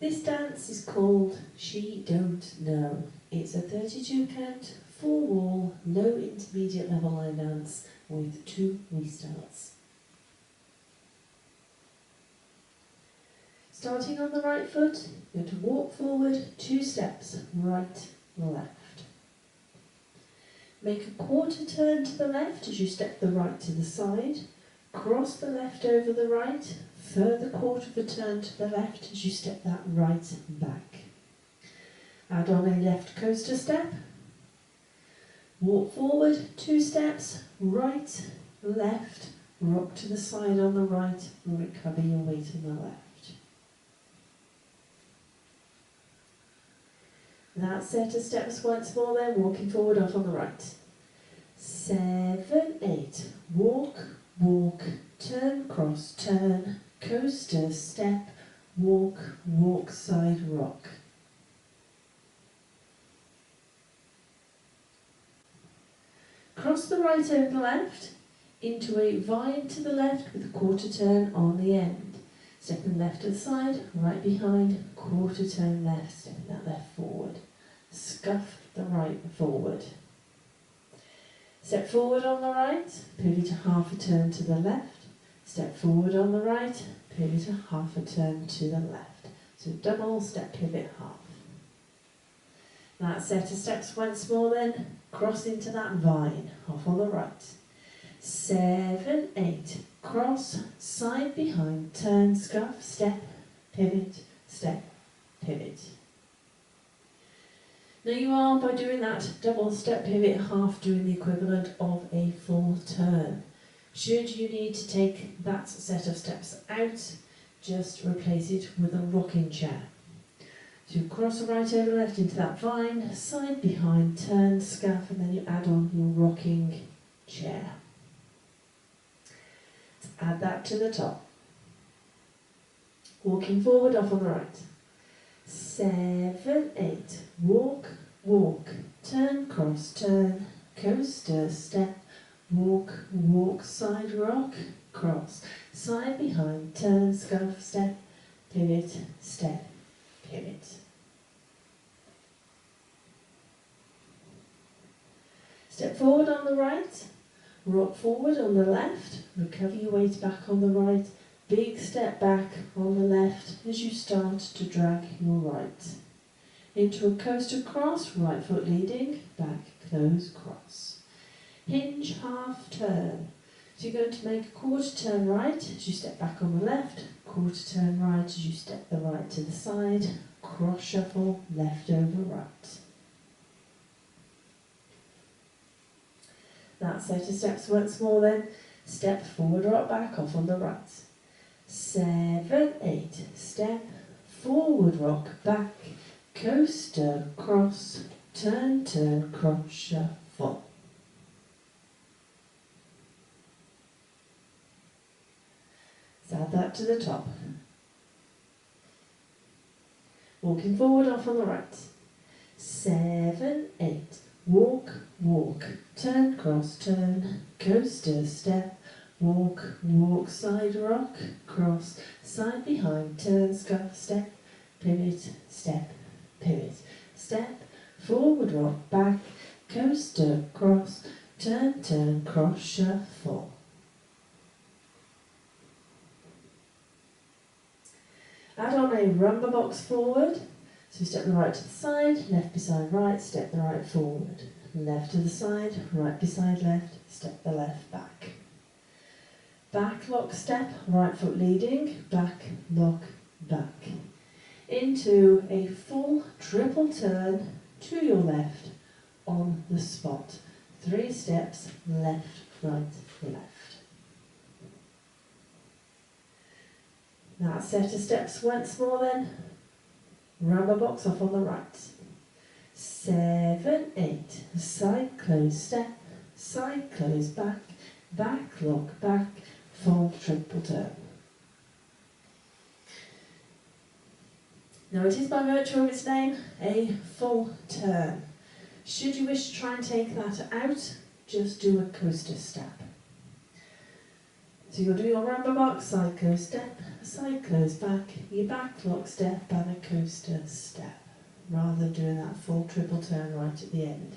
This dance is called She Don't Know. It's a 32 count, 4 wall, low intermediate level line dance with 2 restarts. Starting on the right foot, you're going to walk forward 2 steps, right, left. Make a quarter turn to the left as you step the right to the side. Cross the left over the right, further quarter of a turn to the left as you step that right back. Add on a left coaster step. Walk forward 2 steps, right, left, rock to the side on the right, and recover your weight on the left. That set of steps once more then, walking forward off on the right. 7, 8, walk, walk, turn, cross, turn, coaster, step, walk, walk, side, rock. Cross the right over the left into a vine to the left with a quarter turn on the end. Stepping left to the side, right behind, quarter turn left, stepping that left forward. Scuff the right forward. Step forward on the right, pivot a half a turn to the left. Step forward on the right, pivot a half a turn to the left. So double step pivot half. That set of steps once more then, cross into that vine, off on the right. 7, 8, cross, side behind, turn, scuff, step, pivot, step, pivot. Now you are, by doing that double step pivot half, doing the equivalent of a full turn. Should you need to take that set of steps out, just replace it with a rocking chair. So you cross the right over left into that vine, side behind, turn, scuff, and then you add on your rocking chair. Add that to the top. Walking forward off on the right. 7, 8, walk, walk, turn, cross, turn, coaster, step, walk, walk, side, rock, cross, side behind, turn, scuff, step, pivot, step, pivot. Step forward on the right, rock forward on the left, recover your weight back on the right, big step back on the left as you start to drag your right. Into a coaster cross, right foot leading, back, close, cross. Hinge, half turn. So you're going to make a quarter turn right as you step back on the left, quarter turn right as you step the right to the side, cross shuffle, left over right. That set of steps once more then, step forward, rock back, off on the right. 7, 8, step, forward, rock, back, coaster, cross, turn, turn, cross, shuffle. Let's add that to the top. Walking forward off on the right. 7, 8, walk, walk, turn, cross, turn, coaster, step, walk, walk, side, rock, cross, side behind, turn, scuff, step, pivot, step, pivot, step, forward, rock, back, coaster, cross, turn, turn, cross, shuffle. Add on a rumba box forward, so step the right to the side, left beside right, step the right forward, left to the side, right beside left, step the left back. Back lock step, right foot leading, back lock, back. Into a full triple turn to your left on the spot. 3 steps, left, right, left. That set of steps once more then. Rumba box off on the right. 7, 8, side close step, side close back, back lock back, full triple turn. Now it is by virtue of its name a full turn. Should you wish to try and take that out, just do a coaster step. So you'll do your rumba box, side close step, a side close back, your back lock step and a coaster step, rather than doing that full triple turn right at the end.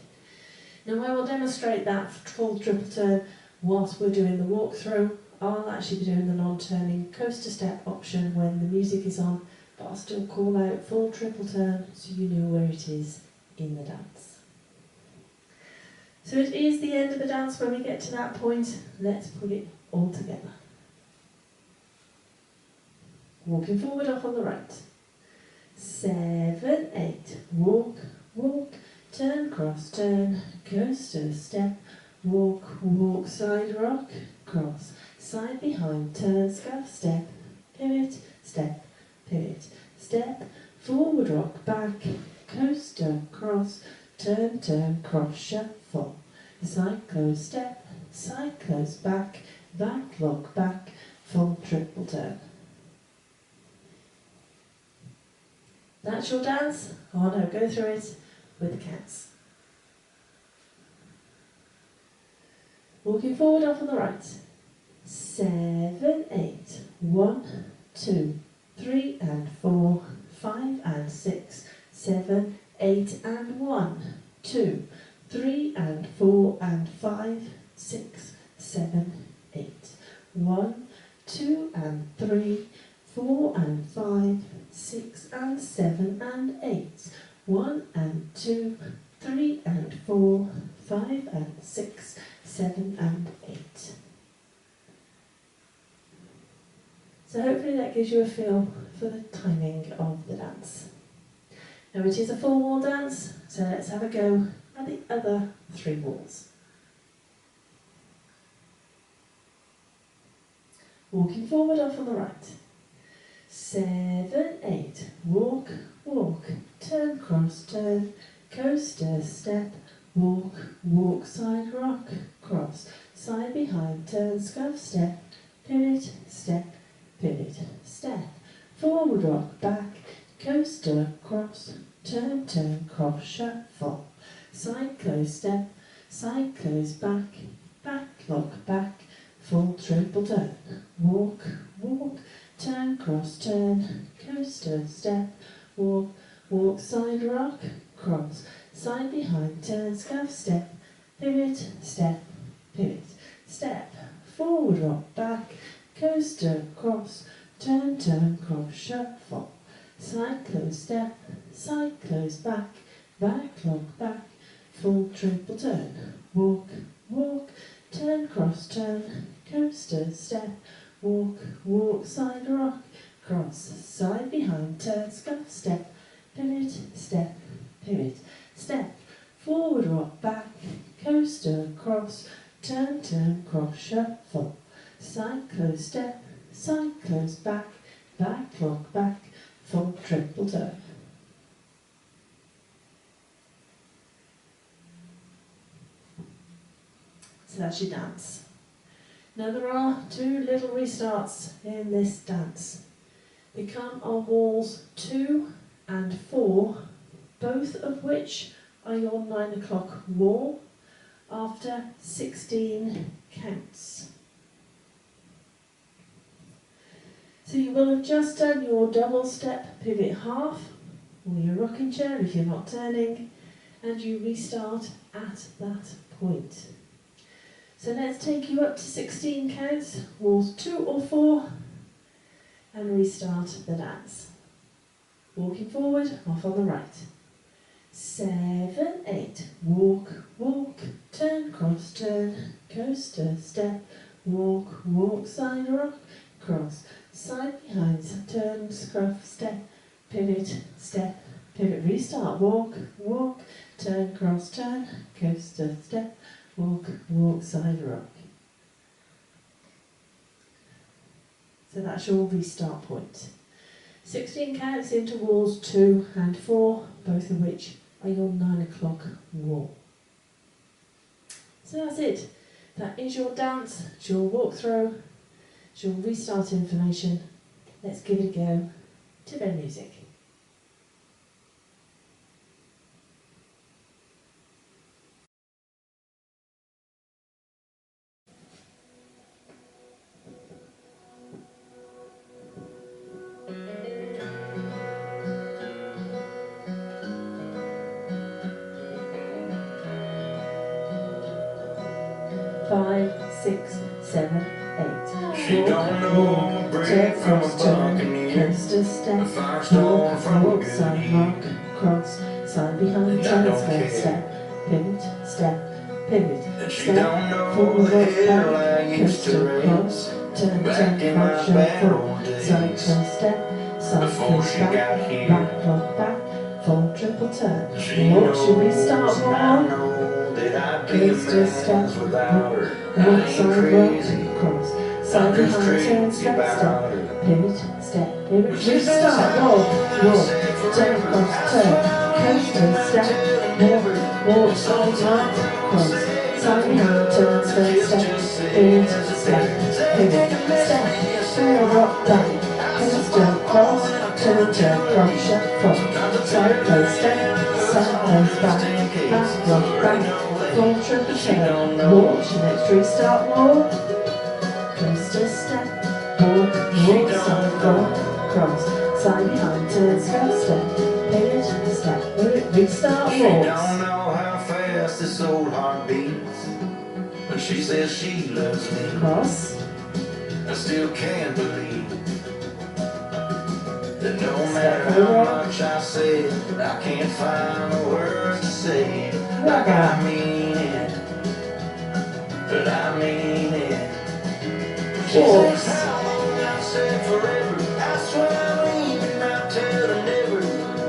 Now I will demonstrate that full triple turn whilst we're doing the walkthrough. I'll actually be doing the non-turning coaster step option when the music is on, but I'll still call out full triple turn so you know where it is in the dance. So it is the end of the dance when we get to that point. Let's put it all together. Walking forward off on the right. 7, 8, walk, walk, turn, cross, turn, coaster, step, walk, walk, side rock, cross, side behind, turn, scuff, step, pivot, step, pivot, step, forward rock, back, coaster, cross, turn, turn, cross, shuffle, side close, step, side close, back, back, lock, back, full triple turn. That's your dance. Oh no, go through it with the counts. Walking forward off on the right. 7, 8, 1, 2, 3 and 4, 5 and 6, 7, 8 and 1, 2, 3 and 4 and 5, 6, 7, 8, 1, 2 and 3, 4 and 5, 6 and 7 and 8, 1 and 2, 3 and 4, 5 and 6, 7 and 8. So hopefully that gives you a feel for the timing of the dance. Now it is a full wall dance, so let's have a go at the other 3 walls. Walking forward off on the right. 7, 8, walk, walk, turn, cross, turn, coaster, step, walk, walk, side rock, cross, side behind, turn, scuff, step, pivot, step, pivot, step, forward rock, back, coaster, cross, turn, turn, cross, shuffle, side close, step, side close, back, back, lock, back, full triple turn, walk, walk, turn, cross, turn, coaster, step, walk, walk, side rock, cross, side behind, turn, scuff, step, pivot, step, pivot, step, forward rock, back, coaster, cross, turn, turn, cross, shuffle, side close, step, side close, back, back, lock, back, full triple turn, walk, walk, turn, cross, turn, coaster, step, walk, walk, side rock, cross, side behind, turn, scuff, step, pivot, step, pivot, step, forward rock, back, coaster, cross, turn, turn, cross, shuffle, side close, step, side close, back, back, lock, back, full triple turn. So that's your dance. Now there are 2 little restarts in this dance. They come on walls 2 and 4, both of which are your 9 o'clock wall, after 16 counts. So you will have just done your double step pivot half, or your rocking chair if you're not turning, and you restart at that point. So let's take you up to 16 counts, walls 2 or 4, and restart the dance. Walking forward, off on the right. 7, 8, walk, walk, turn, cross, turn, coaster, step, walk, walk, side rock, cross, side behind, turn, scruff, step, pivot, step, pivot, restart, walk, walk, turn, cross, turn, coaster, step, walk, walk, side rock. So that's your restart point. 16 counts into walls 2 and 4, both of which are your 9 o'clock wall. So that's it. That is your dance, it's your walkthrough, it's your restart information. Let's give it a go to their music. 6, 7, 8. She don't know a break from a buccaneer, coaster step, a firestorm from a walk, good side year. rock, cross, side behind, And I turn, don't step, care. step, pivot, step, pivot, And she step, don't know forward, the rock, hell back, I used to coaster, race cross, turn, back in my cross, bad front, old side, days. turn, step, side, Before coast she back, got here, back, rock, back, full triple turn. she Walk, knows should we start and I more? know that I'd be a Coaster, step, man without her. I walk, ain't side, crazy, rock, cross, I'm side just behind, turn, crazy step, about step, her. pivot, step, pivot, When she says restart, how walk, I walk, said turn, forever, cross, I turn, swear I'll leave coaster, and step, until walk, never. walk, And side, sometimes right, I don't cross, say side nothing behind, turn, 'cause a step, kiss step, just pivot, says it's step, better. Say pivot, take a miss step, me and say forward, all rock, day. back, I coaster, suppose cross, and I'm turn, telling too cross, late. shut, front, Sometimes I side, tell close, her step, it's side, on close, just back, in case. back, So rock, there ain't back, no way full triple that she don't turn, know. walk, she next restart, walk, coaster, step, walk, She walk, don't side, know. rock, cross, side behind, turn, step, pivot, step, pivot, restart, She don't walks, know how fast this old heart beats, but she says she loves me. cross, I still can't believe that no Step matter forward. how much I say, I can't find the words to say it like Rubber. I mean it. But I mean it. She Walks. says how long I've said forever. I swear I'm leaving, I tell her never.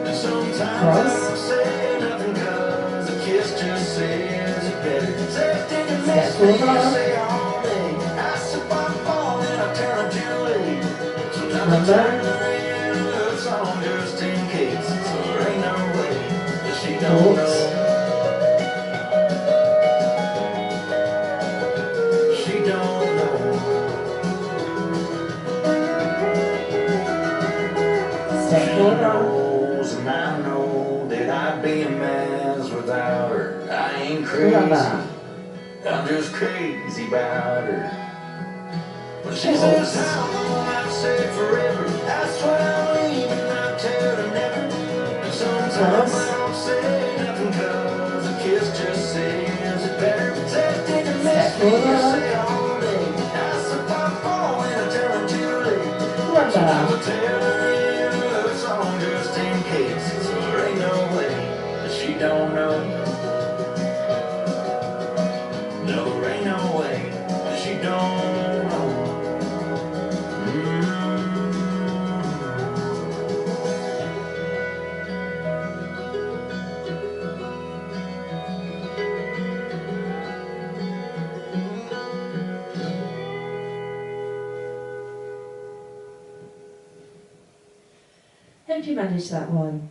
And sometimes Cross. I don't say nothing 'cause a kiss just says it better. Say take a miss Step me and forward. say all day. I slip I fall and I turn her too late. So now I Rubber. turn her in a love song just in case. So there ain't no way that she don't Walks. know. She don't know. Step She forward. knows and I know that I'd be a mess without her. I ain't crazy, Rubber. I'm just crazy about her. When she Walks. says how long I've said forever, I swear I'm leaving, I tell her never. And sometimes Cross. I don't say nothing 'cause a kiss just says it better. Say take a miss Step me and forward. say all day. I slip I fall and I tell her too late. Sometimes I Rubber. tell her in a love song just in case. So there ain't no way that she don't know. No, there ain't no way that she don't know. Hope you managed that one.